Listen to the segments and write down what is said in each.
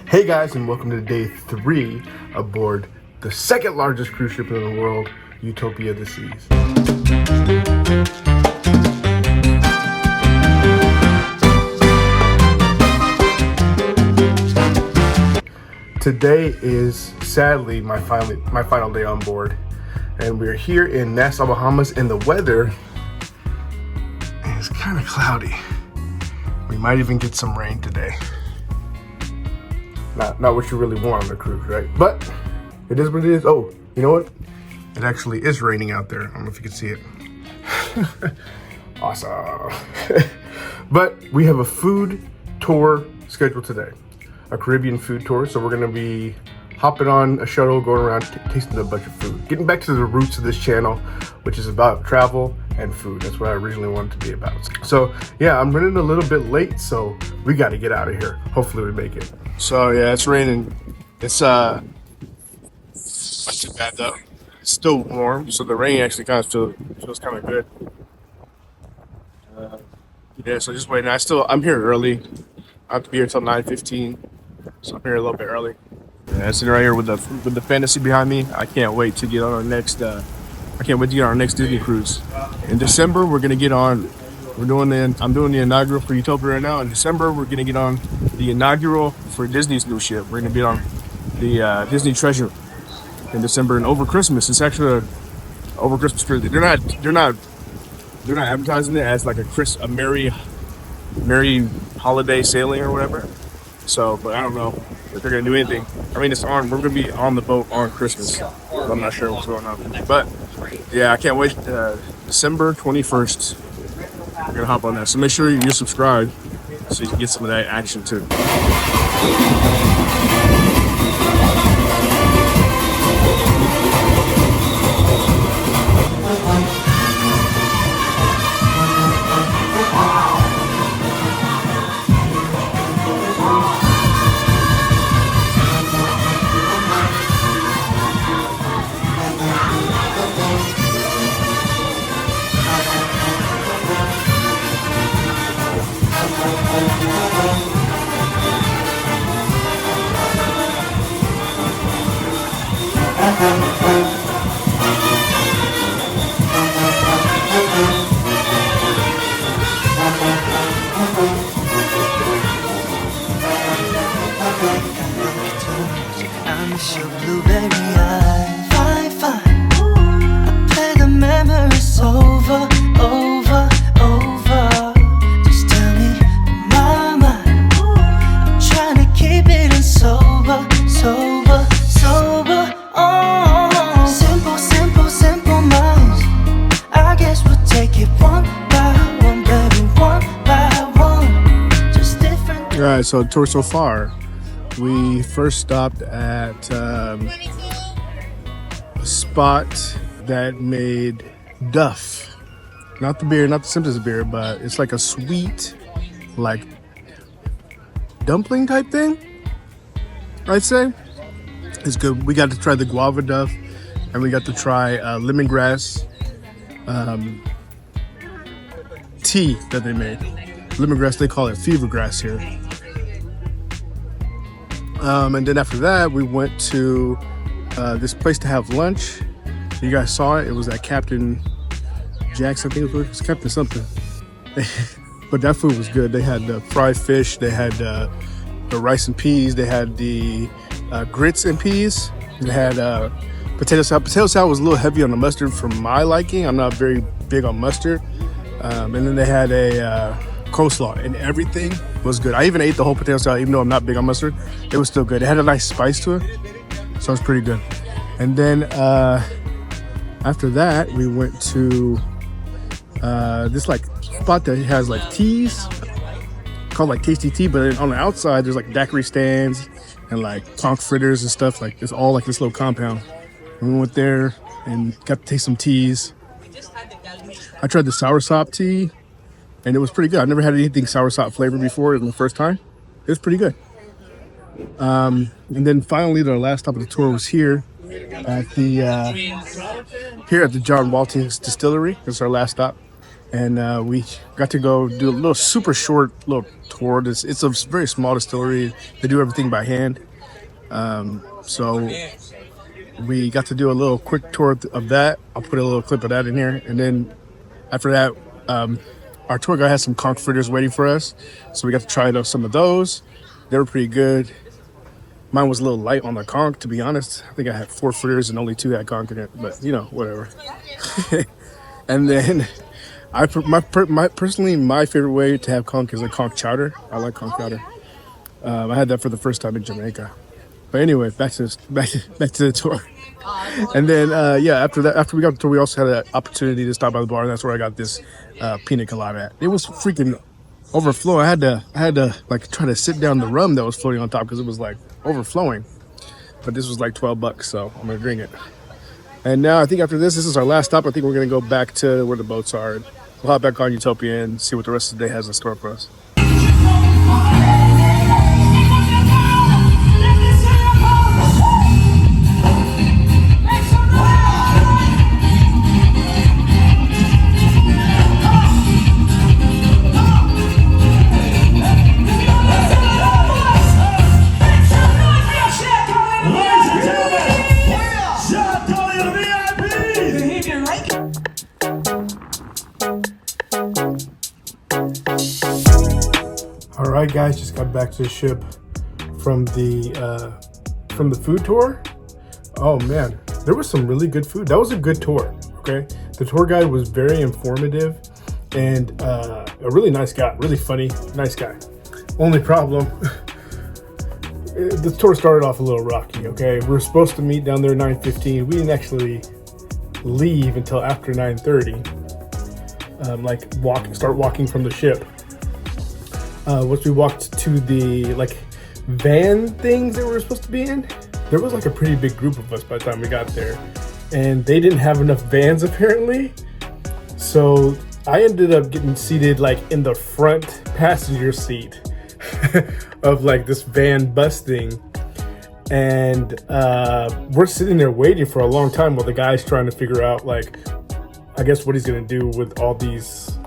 Hey guys, and welcome to day 3 aboard the second largest cruise ship in the world, Utopia the Seas. Today is sadly my final day on board, and we're here in Nassau, Bahamas, and the weather is kind of cloudy. We might even get some rain today. Not what you really want on the cruise, right? But it is what it is. Oh, you know what? It actually is raining out there. I don't know if you can see it. Awesome. But we have a food tour scheduled today, a Caribbean food tour. So we're gonna be hopping on a shuttle, going around tasting a bunch of food, getting back to the roots of this channel, which is about travel and food. That's what I originally wanted to be about. So yeah, I'm running a little bit late, so we got to get out of here. Hopefully we make it. So yeah, it's raining. It's not too bad though. It's still warm, so the rain actually kind of feels kind of good. Yeah, so just waiting. I'm here early. I have to be here till 9:15, so I'm here a little bit early. Yeah, sitting right here with the fantasy behind me. I can't wait to get on our next. I can't wait to get on our next Disney cruise. In December, we're gonna get on. I'm doing the inaugural for Utopia right now. In December, we're gonna get on the inaugural for Disney's new ship. We're gonna be on the Disney Treasure in December, and over Christmas. It's actually over Christmas period. They're not advertising it as like a merry holiday sailing or whatever. So, but I don't know if they're gonna do anything. I mean, we're gonna be on the boat on Christmas. I'm not sure what's going on, but yeah, I can't wait. December 21st. We're gonna hop on that. So make sure you subscribe so you can get some of that action too. I miss your blueberry eye. Fine, fine. I play the memories over. Just tell me, mama, I'm trying to keep it in sober. Oh, simple minds. I guess we'll take it one by one, baby, one by one. Just different. All right, so tour so far. We first stopped at a spot that made Duff. Not the beer, not the Simpsons beer, but it's like a sweet, like dumpling type thing, I'd say. It's good. We got to try the guava Duff, and we got to try lemongrass tea that they made. Lemongrass, they call it fever grass here. And then after that, we went to this place to have lunch. You guys saw it. It was at Captain Jack's, I think it was Captain something. But that food was good. They had the fried fish. They had the rice and peas. They had the grits and peas. They had potato salad. Potato salad was a little heavy on the mustard for my liking. I'm not very big on mustard. And then they had a coleslaw, and everything was good. I even ate the whole potato salad, even though I'm not big on mustard. It was still good. It had a nice spice to it, so it was pretty good. And then after that, we went to this like spot that has like teas called like Tasty Tea, but on the outside there's like daiquiri stands and like conch fritters and stuff. Like it's all like this little compound. And we went there and got to taste some teas. I tried the soursop tea, and it was pretty good. I've never had anything soursop flavored before. It was the first time. It was pretty good. And then finally, the last stop of the tour was here at the John Walton's Distillery. This is our last stop. and we got to go do a little super short little tour. It's a very small distillery. They do everything by hand. So we got to do a little quick tour of that. I'll put a little clip of that in here. And then after that, our tour guide had some conch fritters waiting for us. So we got to try some of those. They were pretty good. Mine was a little light on the conch, to be honest. I think I had 4 fritters and only 2 had conch in it, but you know, whatever. And then personally, my favorite way to have conch is a conch chowder. I like conch chowder. I had that for the first time in Jamaica. But anyway, back to the tour. And then after we got the tour, we also had an opportunity to stop by the bar, and that's where I got this pina colada at. It was freaking overflowing. I had to like try to sit down the rum that was floating on top because it was like overflowing. But this was like $12, so I'm gonna drink it. And now I think after this is our last stop. I think we're gonna go back to where the boats are. And we'll hop back on Utopia and see what the rest of the day has in store for us. All right, guys, just got back to the ship from the food tour. Oh man, there was some really good food. That was a good tour. Okay, the tour guide was very informative and a really nice guy, really funny, nice guy. Only problem, the tour started off a little rocky. Okay, we were supposed to meet down there at 9:15. We didn't actually leave until after 9:30. Start walking from the ship. Once we walked to the like van things that we were supposed to be in, there was like a pretty big group of us by the time we got there, and they didn't have enough vans apparently. So I ended up getting seated like in the front passenger seat of like this van bus thing, and we're sitting there waiting for a long time while the guy's trying to figure out like, I guess, what he's gonna do with all these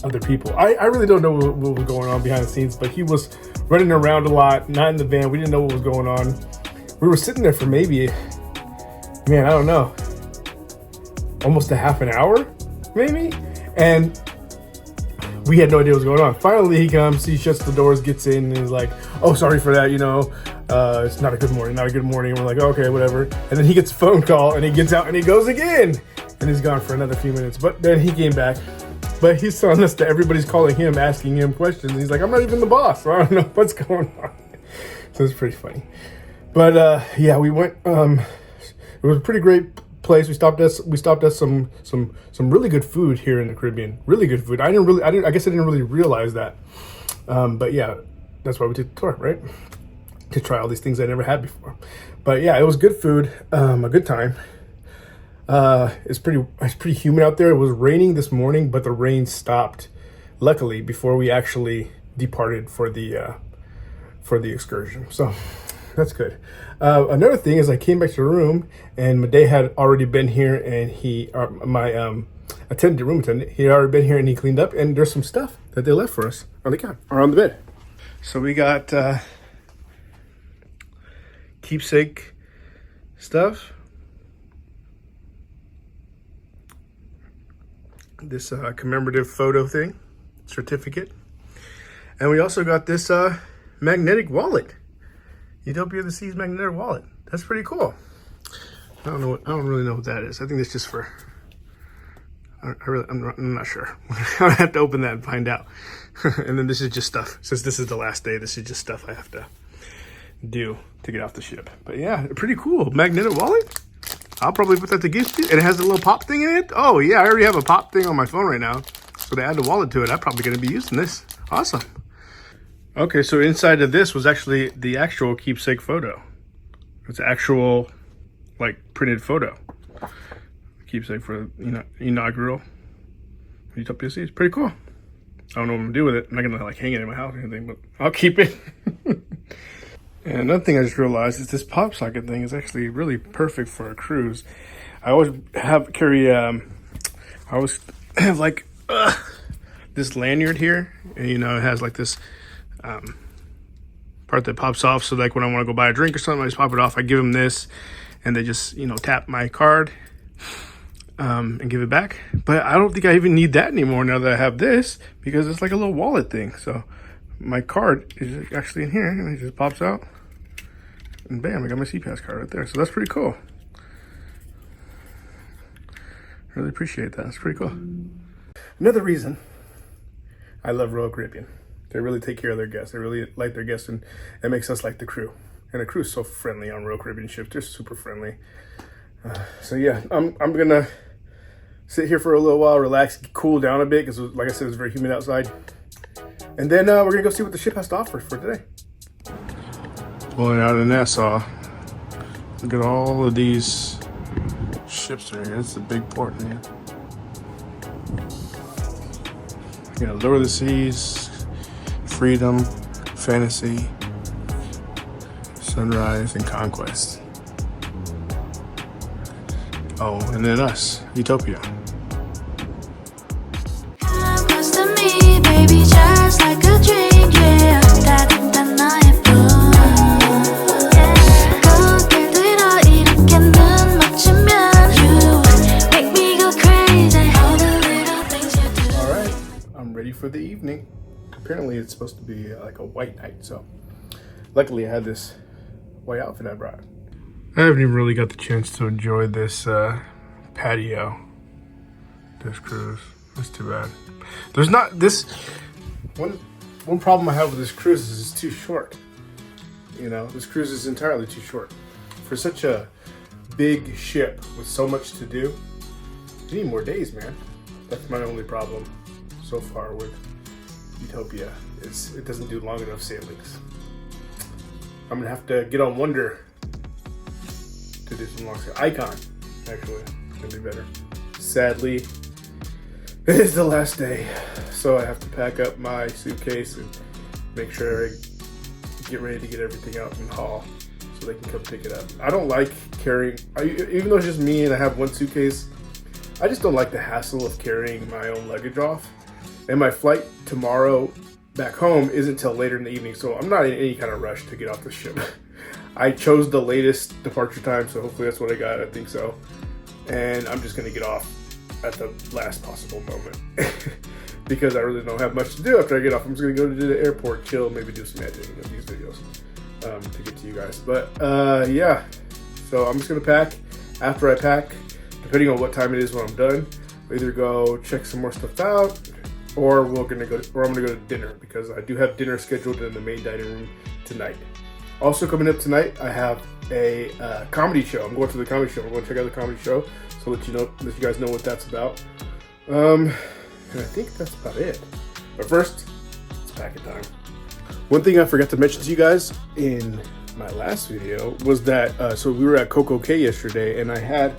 other people. I really don't know what was going on behind the scenes, but he was running around a lot, not in the van. We didn't know what was going on. We were sitting there for maybe, man, I don't know, almost a half an hour, maybe, and we had no idea what was going on. Finally, he comes, he shuts the doors, gets in, and is like, "Oh, sorry for that, it's not a good morning, not a good morning." And we're like, "Okay, whatever." And then he gets a phone call, and he gets out, and he goes again, and he's gone for another few minutes. But then he came back. But he's telling us that everybody's calling him, asking him questions. He's like, "I'm not even the boss, so I don't know what's going on." So it's pretty funny. But yeah, we went. It was a pretty great place. We stopped at some really good food here in the Caribbean. Really good food. I guess I didn't really realize that. But yeah, that's why we took the tour, right? To try all these things I never had before. But yeah, it was good food. A good time. It's pretty humid out there. It was raining this morning, but the rain stopped, luckily, before we actually departed for the excursion. So that's good. Another thing is I came back to the room, and Made had already been here, and my room attendant, he had already been here, and he cleaned up, and there's some stuff that they left for us on the couch or on the bed. So we got keepsake stuff. This commemorative photo thing, certificate, and we also got this magnetic wallet, Utopia of the Seas magnetic wallet. That's pretty cool. I don't really know what that is. I think that's just for. I'm not sure. I have to open that and find out. And then this is just stuff. Since this is the last day, this is just stuff I have to do to get off the ship. But yeah, pretty cool magnetic wallet. I'll probably put that to gift, and it has a little pop thing in it. Oh yeah, I already have a pop thing on my phone right now. So to add the wallet to it, I'm probably going to be using this. Awesome. Okay, so inside of this was actually the actual keepsake photo. It's an actual, like, printed photo. Keepsake for inaugural Utopia Seas. Pretty cool. I don't know what I'm gonna do with it. I'm not gonna like hang it in my house or anything, but I'll keep it. And another thing I just realized is this pop socket thing is actually really perfect for a cruise. I always have like this lanyard here, and you know, it has like this part that pops off. So like when I want to go buy a drink or something, I just pop it off. I give them this, and they just, you know, tap my card and give it back. But I don't think I even need that anymore now that I have this, because it's like a little wallet thing. So my card is actually in here, and it just pops out, and bam, I got my CPass card right there. So that's pretty cool. Really appreciate that. It's pretty cool. Another reason I love Royal Caribbean. They really take care of their guests. They really like their guests, and it makes us like the crew. And the crew's so friendly on Royal Caribbean ships. They're super friendly. So yeah, I'm gonna sit here for a little while, relax, cool down a bit, because like I said, it's very humid outside. And then we're gonna go see what the ship has to offer for today. Pulling out of Nassau. Look at all of these ships are here. It's a big port, man. You know, Lure of the Seas, Freedom, Fantasy, Sunrise, and Conquest. Oh, and then us, Utopia. For the evening. Apparently it's supposed to be like a white night, so luckily I had this white outfit I brought. I haven't even really got the chance to enjoy this patio, this cruise. That's too bad. There's not this one problem I have with this cruise is it's too short. You know, this cruise is entirely too short for such a big ship with so much to do. You need more days, man. That's my only problem so far with Utopia, is it doesn't do long enough sailings. I'm gonna have to get on Wonder to do some long sail. Icon, actually, it's gonna be better. Sadly, it is the last day, so I have to pack up my suitcase and make sure I get ready to get everything out and haul so they can come pick it up. I don't like carrying, even though it's just me and I have one suitcase, I just don't like the hassle of carrying my own luggage off. And my flight tomorrow back home isn't till later in the evening, so I'm not in any kind of rush to get off the ship. I chose the latest departure time, so hopefully that's what I got. I think so. And I'm just going to get off at the last possible moment because I really don't have much to do after I get off. I'm just going to go to the airport, chill, maybe do some editing of these videos to get to you guys. But yeah, so I'm just going to pack. After I pack, depending on what time it is when I'm done, I'll either go check some more stuff out, or I'm gonna go to dinner, because I do have dinner scheduled in the main dining room tonight. Also coming up tonight, I have a comedy show. I'm going to the comedy show. I'm going to check out the comedy show, so let you guys know what that's about. And I think that's about it. But first, it's packing time. One thing I forgot to mention to you guys in my last video was that so we were at Coco Cay yesterday, and I had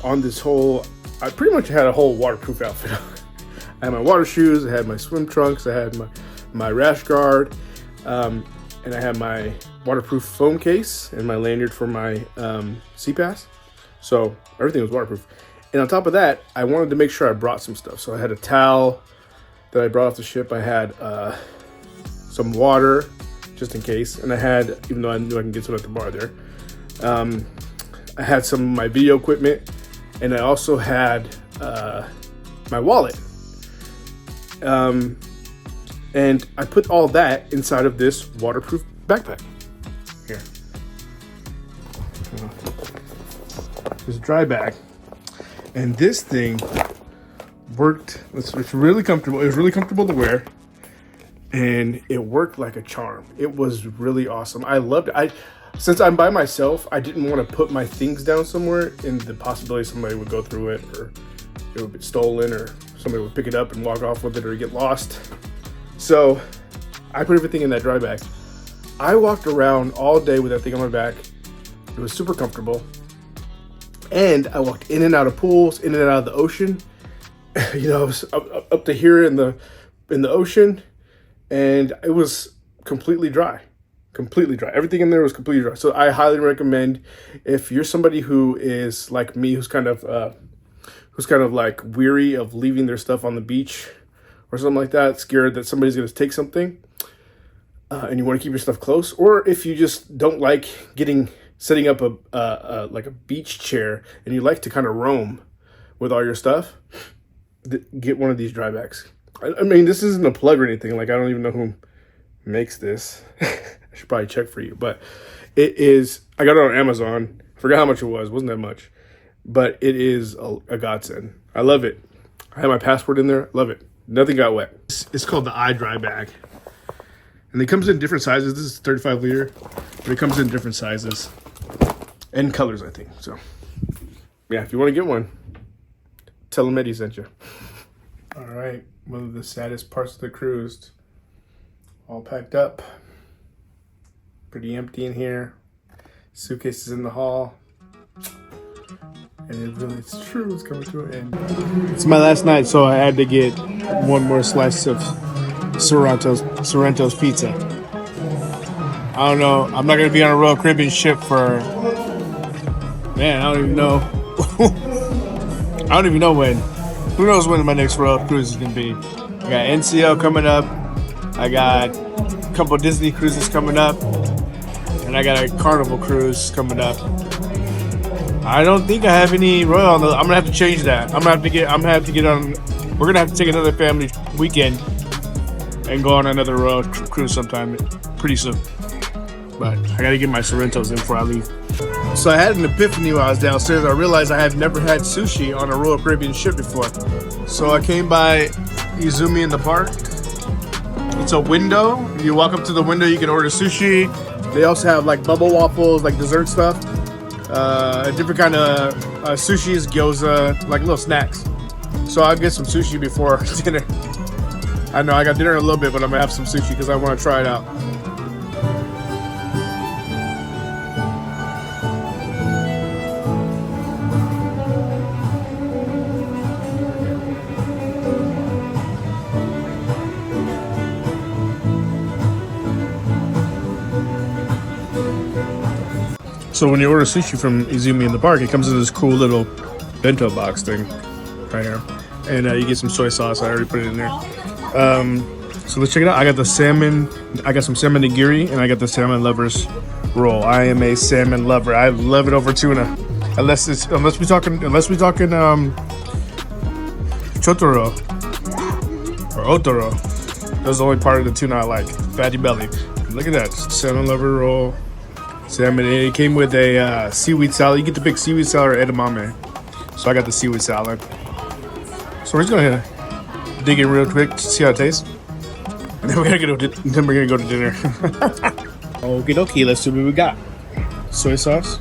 on this I pretty much had a whole waterproof outfit on. I had my water shoes, I had my swim trunks, I had my rash guard, and I had my waterproof phone case and my lanyard for my CPass. So everything was waterproof. And on top of that, I wanted to make sure I brought some stuff. So I had a towel that I brought off the ship. I had some water, just in case. And I had, even though I knew I can get some at the bar there, I had some of my video equipment. And I also had my wallet. And I put all that inside of this waterproof backpack. Here. This dry bag. And this thing worked. It's really comfortable. It was really comfortable to wear. And it worked like a charm. It was really awesome. I loved it. Since I'm by myself, I didn't want to put my things down somewhere in the possibility somebody would go through it, or it would be stolen, or somebody would pick it up and walk off with it, or get lost. So I put everything in that dry bag. I walked around all day with that thing on my back. It was super comfortable. And I walked in and out of pools, in and out of the ocean. You know, I was up to here in the ocean, and it was completely dry. Completely dry. Everything in there was completely dry. So I highly recommend, if you're somebody who is like me, who's kind of who's kind of like weary of leaving their stuff on the beach or something like that, scared that somebody's going to take something, and you want to keep your stuff close, or if you just don't like setting up like a beach chair and you like to kind of roam with all your stuff, get one of these dry bags. I mean, this isn't a plug or anything. Like, I don't even know who makes this. I should probably check for you, but it is. I got it on Amazon. Forgot how much it was. Wasn't that much, but it is a godsend. I love it. I have my passport in there. Love it. Nothing got wet. It's called the iDry bag, and it comes in different sizes. This is 35 liter, but it comes in different sizes and colors, I think. So, yeah, if you want to get one, tell them Eddie sent you. All right, one of the saddest parts of the cruise. All packed up. Pretty empty in here. Suitcases in the hall. And it's true, it's coming to an end. It's my last night, so I had to get one more slice of Sorrento's pizza. I don't know. I'm not going to be on a Royal Caribbean ship for... Man, I don't even know. I don't even know when. Who knows when my next Royal Cruise is going to be. I got NCL coming up. I got a couple Disney cruises coming up. And I got a Carnival cruise coming up. I don't think I have any Royal on the... I'm going to have to change that. I'm going to have to get on... We're going to have to take another family weekend and go on another Royal cruise sometime pretty soon. But I got to get my Sorrentos in before I leave. So I had an epiphany while I was downstairs. I realized I had never had sushi on a Royal Caribbean ship before. So I came by Izumi in the park. It's a window. You walk up to the window, you can order sushi. They also have like bubble waffles, like dessert stuff. Different kind of sushis, gyoza, like little snacks. So I'll get some sushi before dinner. I know I got dinner in a little bit, but I'm gonna have some sushi because I want to try it out. So when you order sushi from Izumi in the park, it comes in this cool little bento box thing right here. And you get some soy sauce. I already put it in there. So let's check it out. I got the salmon. I got some salmon nigiri, and I got the salmon lovers roll. I am a salmon lover. I love it over tuna. Unless we talking chotoro or otoro. That's the only part of the tuna I like. Fatty belly. Look at that salmon lover roll. Salmon. It came with a seaweed salad. You get the big seaweed salad or edamame. So I got the seaweed salad. So we're just gonna dig in real quick to see how it tastes. And then we're gonna go to dinner. Okie dokie, let's see what we got. Soy sauce.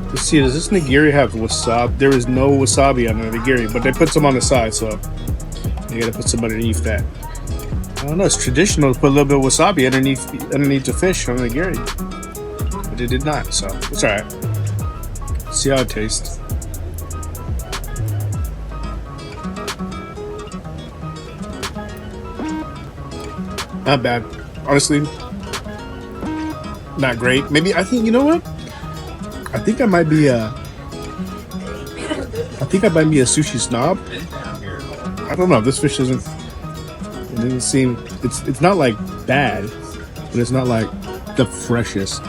Let's see, does this nigiri have wasabi? There is no wasabi on the nigiri, but they put some on the side, so you gotta put some underneath that. I don't know, it's traditional to put a little bit of wasabi underneath the fish on the nigiri. But it did not, so it's alright. See how it tastes. Not bad. Honestly, not great. Maybe, I think, you know what? I think I might be a sushi snob. I don't know. This fish doesn't seem, it's not like bad, but it's not like the freshest.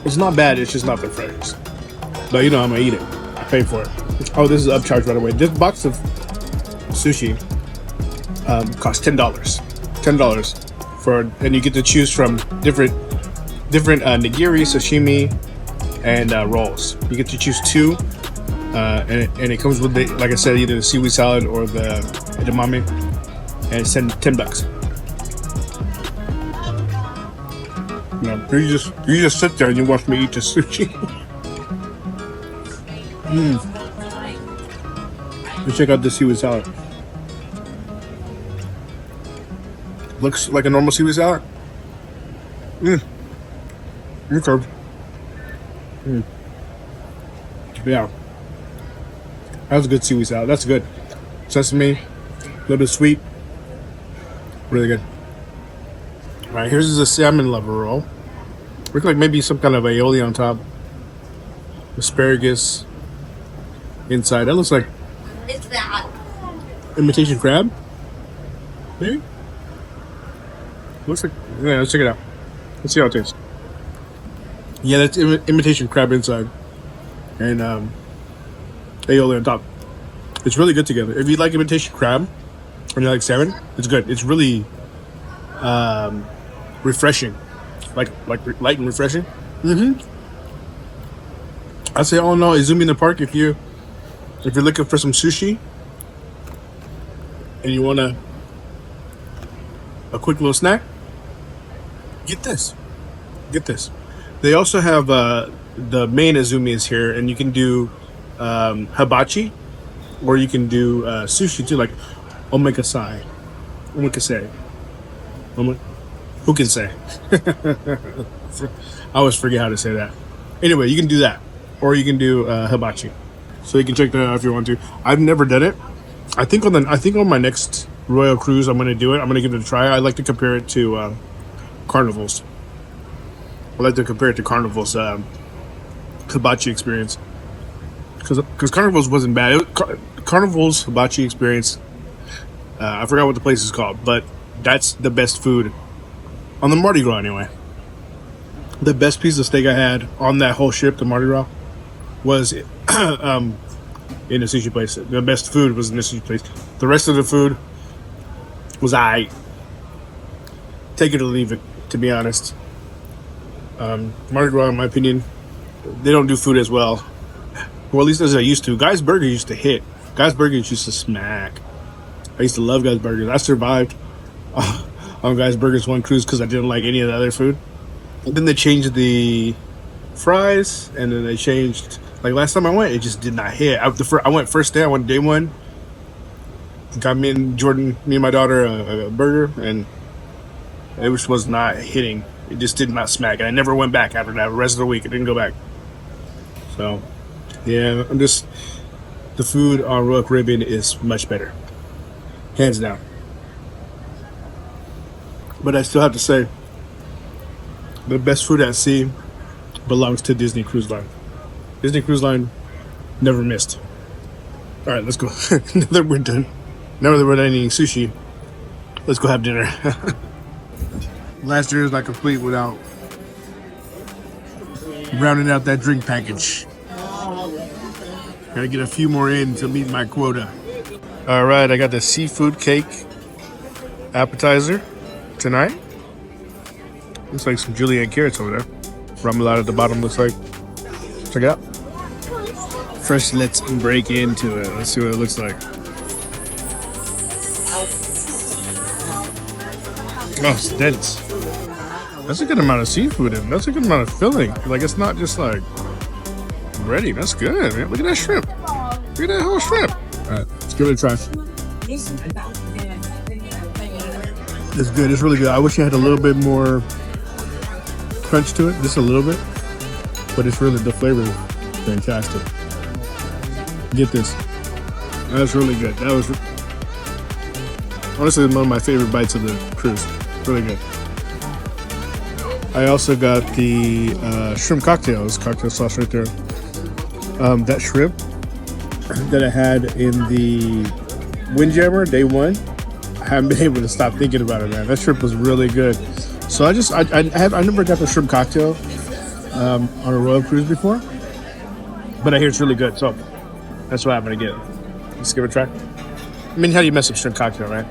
It's not bad, it's just not the freshest. But you know, I'm gonna eat it. I paid for it. Oh, this is upcharge, by the way. This box of sushi costs $10 and you get to choose from different nigiri, sashimi, and rolls. You get to choose two, and it comes with the, like I said, either the seaweed salad or the edamame, and it's $10. You know, you just sit there and you watch me eat the sushi. Let's check out the seaweed salad. Looks like a normal seaweed salad. Okay. Yeah. That was a good seaweed salad. That's good. Sesame, a little bit sweet. Really good. Alright, here's the salmon lover roll. Looks like maybe some kind of aioli on top. Asparagus inside. That looks like imitation crab. Maybe. Looks like. Yeah, let's check it out. Let's see how it tastes. Yeah, that's imitation crab inside, and aioli on top. It's really good together. If you like imitation crab, and you like salmon, it's good. It's really refreshing, like light and refreshing. I say, oh no, Izumi in the park. If you're looking for some sushi, and you want a quick little snack, get this. Get this. They also have the main Izumi is here, and you can do hibachi, or you can do sushi too, like omakase. Omakase. Who can say? I always forget how to say that. Anyway, you can do that, or you can do hibachi. So you can check that out if you want to. I've never done it. I think on my next Royal Cruise, I'm going to do it. I'm going to give it a try. I like to compare it to Carnival's. I like to compare it to Carnival's hibachi experience. Because Carnival's wasn't bad. Carnival's hibachi experience, I forgot what the place is called, but that's the best food on the Mardi Gras anyway. The best piece of steak I had on that whole ship, the Mardi Gras, was in a sushi place. The best food was in the sushi place. The rest of the food was aight. Take it or leave it, to be honest. Mardi Gras, in my opinion, they don't do food as well. Or at least as I used to. Guy's Burger used to hit. Guy's Burgers used to smack. I used to love Guy's Burgers. I survived on Guy's Burgers one cruise because I didn't like any of the other food. And then they changed the fries, and then they changed. Like last time I went, it just did not hit. I went first day. I went day one. Got me and my daughter, a burger, and it was not hitting. It just did not smack. And I never went back after that. The rest of the week, I didn't go back. So, yeah, the food on Royal Caribbean is much better. Hands down. But I still have to say, the best food at sea belongs to Disney Cruise Line. Disney Cruise Line never missed. All right, let's go. Now that we're done eating sushi, let's go have dinner. Last year is not complete without rounding out that drink package. Gotta get a few more in to meet my quota. All right, I got the seafood cake appetizer tonight. Looks like some julienne carrots over there. Remoulade at the bottom looks like. Check it out. First, let's break into it. Let's see what it looks like. Oh, it's dense. That's a good amount of seafood in. That's a good amount of filling. Like, it's not just like ready. That's good, man. Look at that shrimp. Look at that whole shrimp. All right, let's give it a try. It's good. It's really good. I wish it had a little bit more crunch to it, just a little bit. But it's really, the flavor is fantastic. Get this. That's really good. That was honestly one of my favorite bites of the cruise. Really good. I also got the shrimp cocktail sauce right there. That shrimp that I had in the Windjammer day one, I haven't been able to stop thinking about it, man. That shrimp was really good. So I never got the shrimp cocktail on a Royal Cruise before, but I hear it's really good. So that's what I'm gonna get. Let's give it a try. I mean, how do you mess up shrimp cocktail, right?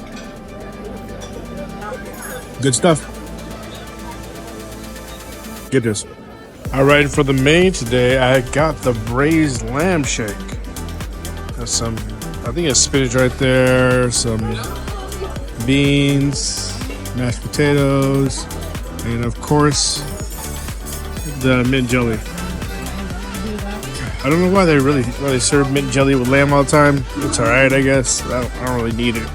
Good stuff. Get this. All right, for the main today, I got the braised lamb shake. There's some, I think it's spinach right there, some beans, mashed potatoes, and of course, the mint jelly. I don't know why they serve mint jelly with lamb all the time. It's all right, I guess. I don't really need it.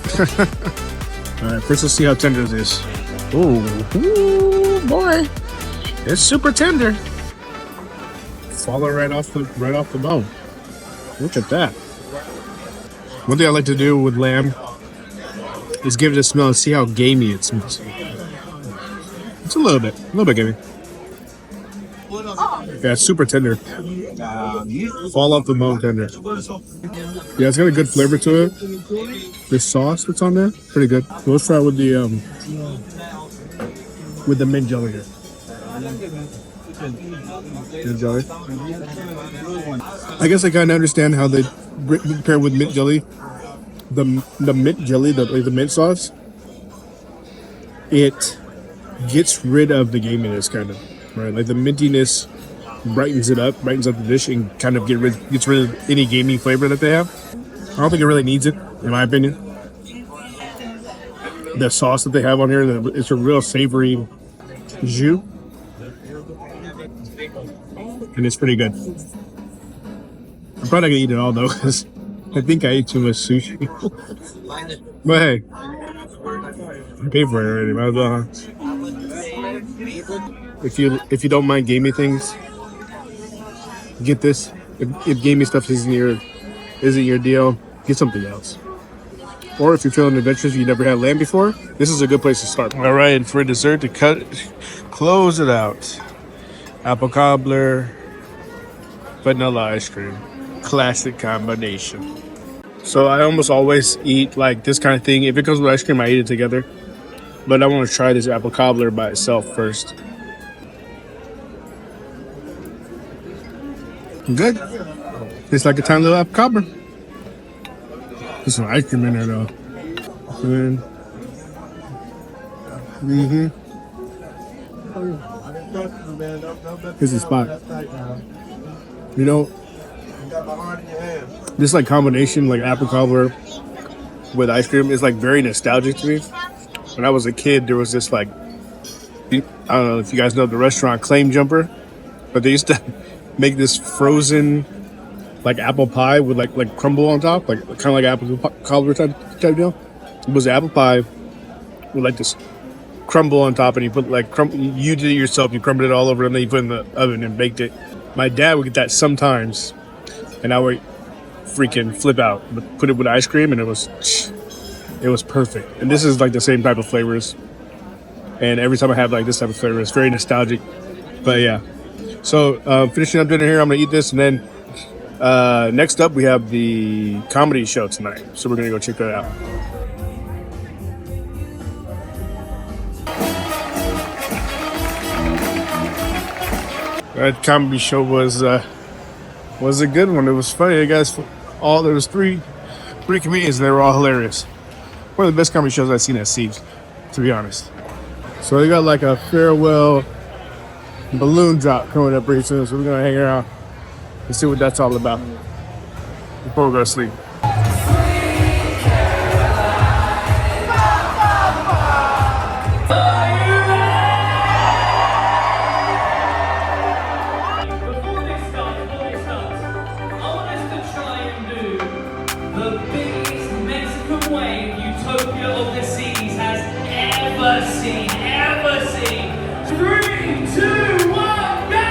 All right, first let's see how tender this is. Ooh, boy. It's super tender. Falling right off the bone. Look at that. One thing I like to do with lamb is give it a smell and see how gamey it smells. It's a little bit gamey. Yeah, it's super tender. Fall off the bone tender. Yeah, it's got a good flavor to it. This sauce that's on there, pretty good. So let's try with the mint jelly here. Mint jelly. I guess I kind of understand how they pair with mint jelly. The mint jelly, the mint sauce, it gets rid of the gaminess, kind of, right? Like the mintiness brightens up the dish, and kind of gets rid of any gaming flavor that they have. I don't think it really needs it, in my opinion. The sauce that they have on here, it's a real savory jus, and it's pretty good. I'm probably not gonna eat it all though, because I think I ate too much sushi. But hey, I paid for it already. Might as well, huh? If you don't mind gamey things, get this. If gamey stuff isn't your deal, get something else. Or if you're feeling adventurous, you never had lamb before, this is a good place to start. All right, and for dessert to close it out, apple cobbler, vanilla ice cream, classic combination. So I almost always eat like this kind of thing. If it comes with ice cream, I eat it together. But I want to try this apple cobbler by itself first. Good. It's like a tiny little apple cobbler. There's some ice cream in there though. Here's the spot. You know, this like combination, like apple cobbler with ice cream, is like very nostalgic to me. When I was a kid, there was this like, I don't know if you guys know the restaurant Claim Jumper, but they used to make this frozen like apple pie with like crumble on top, like kind of like apple cobbler type deal. It was apple pie with like this crumble on top, and you put like you did it yourself. You crumbled it all over, and then you put it in the oven and baked it. My dad would get that sometimes, and I would freaking flip out. Put it with ice cream, and it was perfect. And this is like the same type of flavors. And every time I have like this type of flavor, it's very nostalgic. But yeah. So finishing up dinner here, I'm gonna eat this, and then next up we have the comedy show tonight. So we're gonna go check that out. That comedy show was a good one. It was funny. There was three comedians, and they were all hilarious. One of the best comedy shows I've seen at Seeds, to be honest. So they got like a farewell balloon drop coming up pretty soon, so we're gonna hang around and see what that's all about before we go to sleep. Before this starts, I want us to try and do the biggest Mexican wave Utopia of the seas has ever seen. 3, 2, 1, go!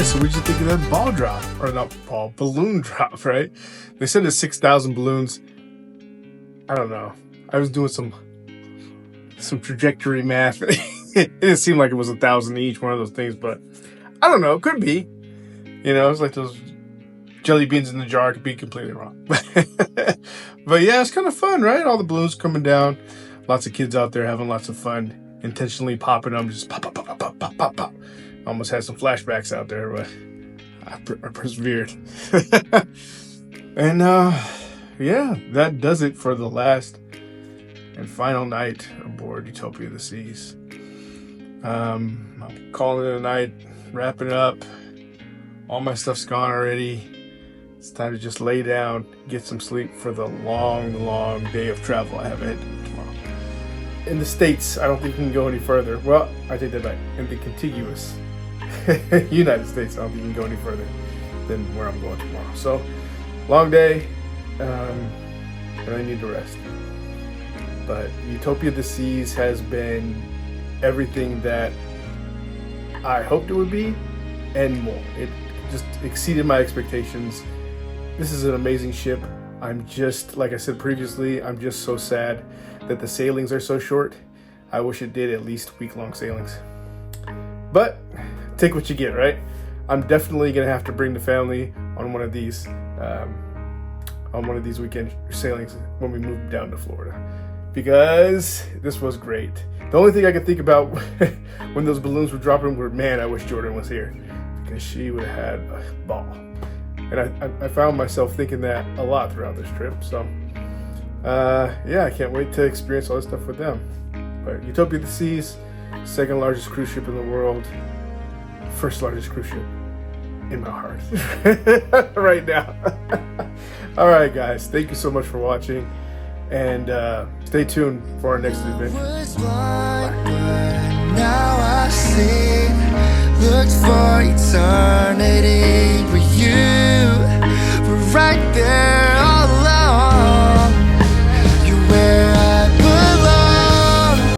So what did you think of that balloon drop, right? They said it's 6,000 balloons. I don't know. I was doing some trajectory math. It didn't seem like it was 1,000 each one of those things, but I don't know. It could be. You know, it's like those jelly beans in the jar. Could be completely wrong. But yeah, it's kind of fun, right? All the balloons coming down. Lots of kids out there having lots of fun. Intentionally popping them. Just pop, pop, pop, pop, pop, pop, pop. Almost had some flashbacks out there, but I persevered. And yeah, that does it for the last and final night aboard Utopia of the Seas. I'm calling it a night, wrapping it up. All my stuff's gone already. It's time to just lay down, get some sleep for the long, long day of travel I have ahead tomorrow. In the States, I don't think you can go any further. Well, I take that back. In the contiguous United States, I don't think you can go any further than where I'm going tomorrow. So, long day, and I need to rest. But Utopia of the Seas has been everything that I hoped it would be and more. It just exceeded my expectations. This is an amazing ship. I'm just, like I said previously, I'm just so sad that the sailings are so short. I wish it did at least week-long sailings. But take what you get, right? I'm definitely gonna have to bring the family on one of these weekend sailings when we move down to Florida, because this was great. The only thing I could think about when those balloons were dropping were, man, I wish Jordan was here, because she would have had a ball. And I found myself thinking that a lot throughout this trip. So yeah, I can't wait to experience all this stuff with them. But Utopia of the Seas, second largest cruise ship in the world, first largest cruise ship in my heart right now. All right, guys, thank you so much for watching, and stay tuned for our next adventure. Now I see, looked for eternity, but you were right there.